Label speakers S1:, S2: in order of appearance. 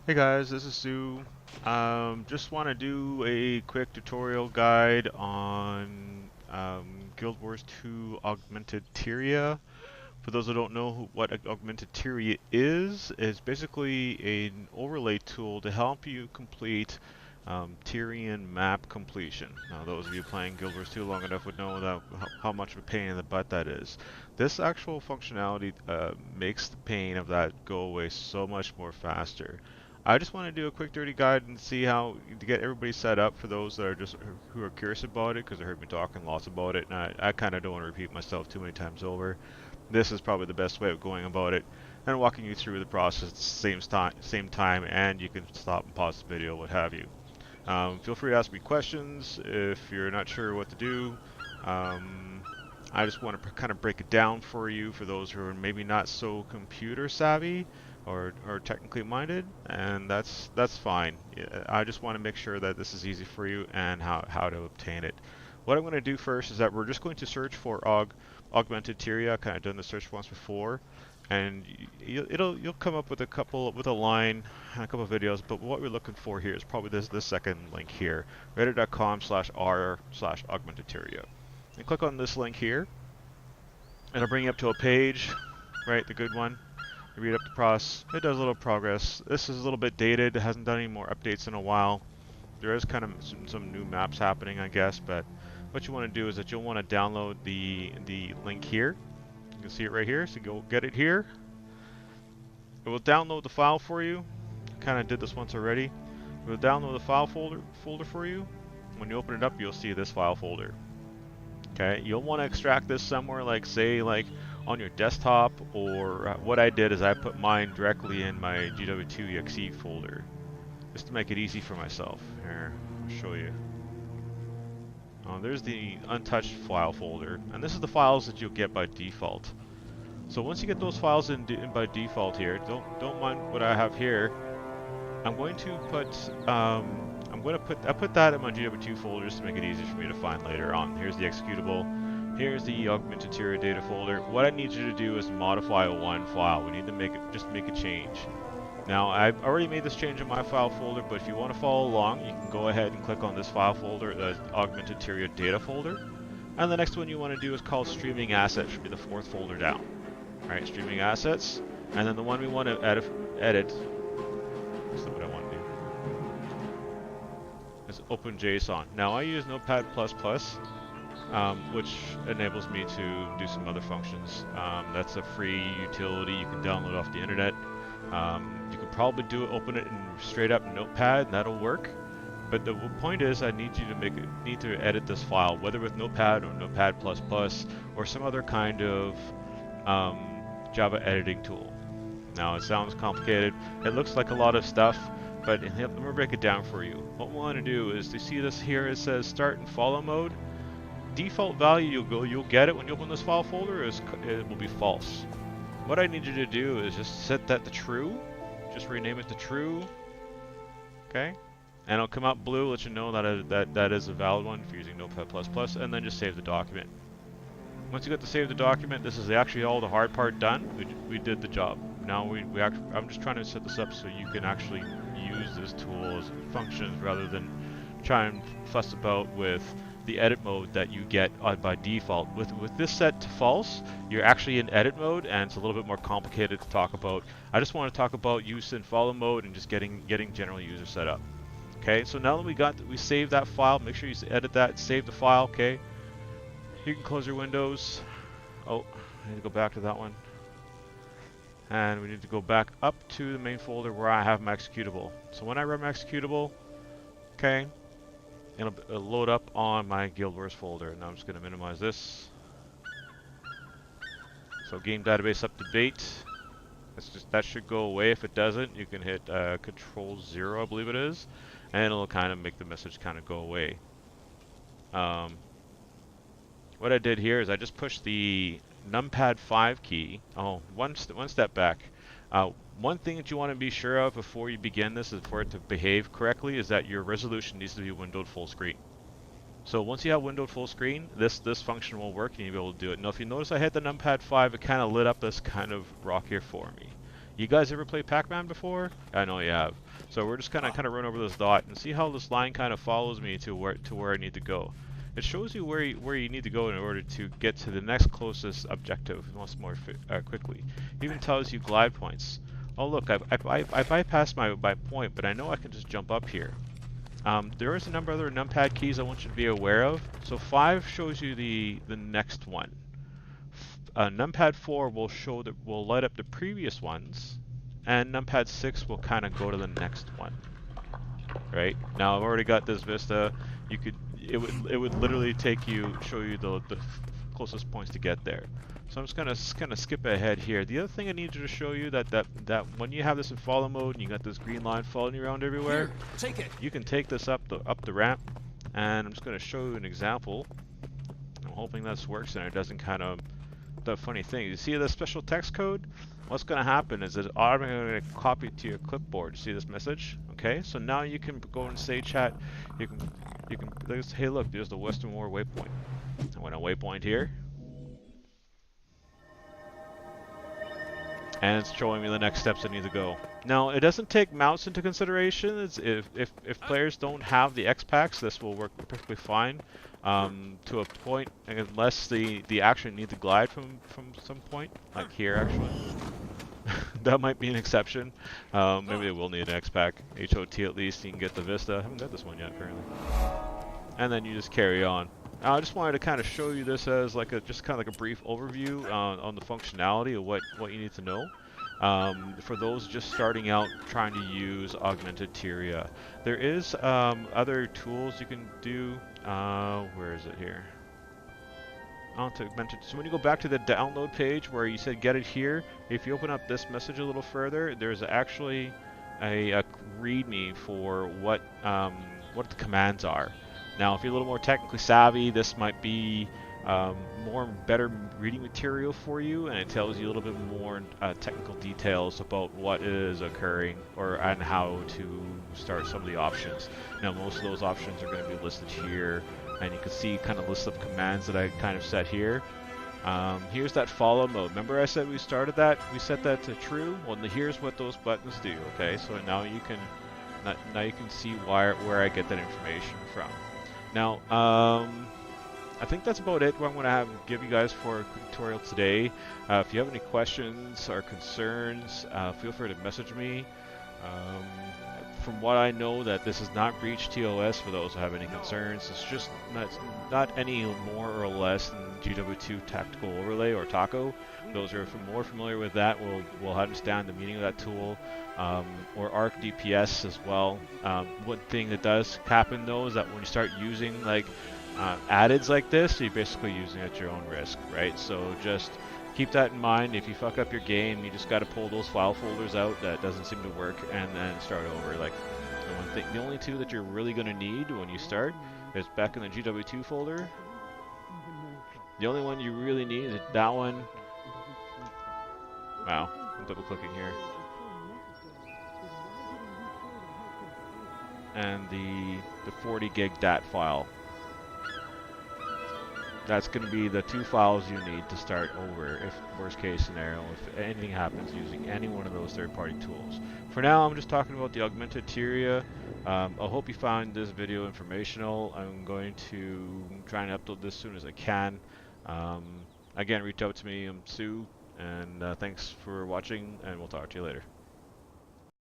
S1: Hey guys, this is Sue. Just want to do a quick tutorial guide on Guild Wars 2 Augmented Tyria. For those who don't know what Augmented Tyria is, it's basically an overlay tool to help you complete Tyrian map completion. Now, those of you playing Guild Wars 2 long enough would know that how much of a pain in the butt that is. This actual functionality makes the pain of that go away so much more faster. I just want to do a quick dirty guide and see how to get everybody set up for those that are just who are curious about it, because they heard me talking lots about it, and I kind of don't want to repeat myself too many times over. This is probably the best way of going about it and walking you through the process at the same time, and you can stop and pause the video, what have you. Feel free to ask me questions if you're not sure what to do. I just want to kind of break it down for you for those who are maybe not so computer savvy or technically minded, and that's fine. I just want to make sure that this is easy for you and how to obtain it. What I'm going to do first is that we're just going to search for Augmented Tyria. Kind of done the search once before, and you'll come up with a line and a couple of videos. But what we're looking for here is probably this second link here, reddit.com/r/Augmented Tyria. And click on this link here. It'll bring you up to a page, right? The good one. You read up the process. It does a little progress. This is a little bit dated. It hasn't done any more updates in a while. There is kind of some new maps happening, I guess, but what you want to do is that you'll want to download the link here. You can see it right here, so go get it here. It will download the file for you. I kind of did this once already. It will download the file folder for you. When you open it up, you'll see this file folder. Okay, you'll want to extract this somewhere, like say like on your desktop, or what I did is I put mine directly in my GW2 exe folder, just to make it easy for myself. Here, I'll show you. There's the untouched file folder, and this is the files that you'll get by default. So once you get those files in by default here, don't mind what I have here. I'm going to put I put that in my GW2 folder just to make it easier for me to find later on. Here's the executable. Here's the Augmented Tyria data folder. What I need you to do is modify one file. We need to make a change. Now, I've already made this change in my file folder, but if you want to follow along, you can go ahead and click on this file folder, the Augmented Tyria data folder. And the next one you want to do is called Streaming Assets, should be the fourth folder down. Alright, Streaming Assets. And then the one we want to edit is what I want to do. Is OpenJSON. Now, I use Notepad++, which enables me to do some other functions. That's a free utility you can download off the internet. You could probably open it in straight up Notepad, and that'll work. But the point is, I need you to need to edit this file, whether with Notepad or Notepad++ or some other kind of Java editing tool. Now, it sounds complicated. It looks like a lot of stuff, but let me break it down for you. What we want to do is to see this here. It says start and follow mode. Default value you'll get it when you open this file folder it will be false. What I need you to do is just set that to true. Just rename it to true. Okay? And it'll come out blue, let you know that is a valid one if you're using Notepad++, and then just save the document. Once you get to save the document, this is actually all the hard part done. We did the job. Now I'm just trying to set this up so you can actually use this tool as it functions rather than try and fuss about with the edit mode that you get by default. With this set to false, you're actually in edit mode, and it's a little bit more complicated to talk about. I just want to talk about use in follow mode and just getting general user set up. Okay, so now that we saved that file, make sure you edit that, save the file. Okay, you can close your windows. Oh, I need to go back to that one, and we need to go back up to the main folder where I have my executable. So when I run my executable, okay, it'll load up on my Guild Wars folder. Now I'm just going to minimize this. So game database up to date. That should go away. If it doesn't, you can hit Control-0, I believe it is, and it'll kind of make the message kind of go away. What I did here is I just pushed the numpad 5 key. Oh, one step back. One thing that you want to be sure of before you begin this, is for it to behave correctly, is that your resolution needs to be windowed full screen. So once you have windowed full screen, this function will work and you'll be able to do it. Now if you notice I hit the numpad 5, it kind of lit up this kind of rock here for me. You guys ever play Pac-Man before? I know you have. So we're just kind of run over this dot and see how this line kind of follows me to where I need to go. It shows you where you need to go in order to get to the next closest objective once more quickly. It even tells you glide points. Oh look, I bypassed my point, but I know I can just jump up here. There is a number of other numpad keys I want you to be aware of. So 5 shows you the next one. Numpad 4 will light up the previous ones, and numpad 6 will kind of go to the next one. Right now, I've already got this vista. It would literally show you the closest points to get there. So I'm just gonna skip ahead here. The other thing I need to show you that when you have this in follow mode and you got this green line following you around everywhere,
S2: Here, take it.
S1: You can take this up the ramp, and I'm just gonna show you an example. I'm hoping this works and it doesn't kind of. The funny thing, you see the special text code? What's going to happen is it's automatically going to copy it to your clipboard. See this message? Okay, so now you can go and say chat. You can hey look, there's the Western War waypoint. I went on waypoint here, and it's showing me the next steps I need to go. Now it doesn't take mouse into consideration. It's if players don't have the X packs, this will work perfectly fine. To a point, unless the action needs to glide from some point, like here actually. That might be an exception. Maybe they will need an X-Pack. HOT at least, you can get the Vista. I haven't got this one yet apparently. And then you just carry on. I just wanted to kind of show you this as like just kind of like a brief overview on the functionality of what you need to know. For those just starting out trying to use Augmented Tyria. There is other tools you can do. Where is it here? Augmented. So when you go back to the download page where you said get it here, if you open up this message a little further, there's actually a README for what the commands are. Now, if you're a little more technically savvy, this might be better reading material for you, and it tells you a little bit more technical details about what is occurring and how to start some of the options. Now, most of those options are going to be listed here, and you can see kind of list of commands that I kind of set here. Here's that follow mode. Remember I said we set that to true? Well, here's what those buttons do. Okay, so now you can see where I get that information from. Now, I think that's about it. What I'm going to give you guys for a quick tutorial today. If you have any questions or concerns, feel free to message me. From what I know, that this is not breach TOS for those who have any concerns. It's just not any more or less than GW2 Tactical Overlay or TACO. Those who are more familiar with that will understand the meaning of that tool, or ARC DPS as well. One thing that does happen though is that when you start using like addeds like this, you're basically using it at your own risk, right? So just keep that in mind. If you fuck up your game, you just got to pull those file folders out that doesn't seem to work and then start over. Like the only two that you're really going to need when you start is back in the GW2 folder. The only one you really need is that one. Wow, I'm double clicking here. And the 40 gig DAT file. That's going to be the two files you need to start over if worst case scenario, if anything happens using any one of those third-party tools. For now, I'm just talking about the Augmented Tyria. I hope you found this video informational. I'm going to try and upload this as soon as I can. Again, reach out to me. I'm Sue, and thanks for watching, and we'll talk to you later.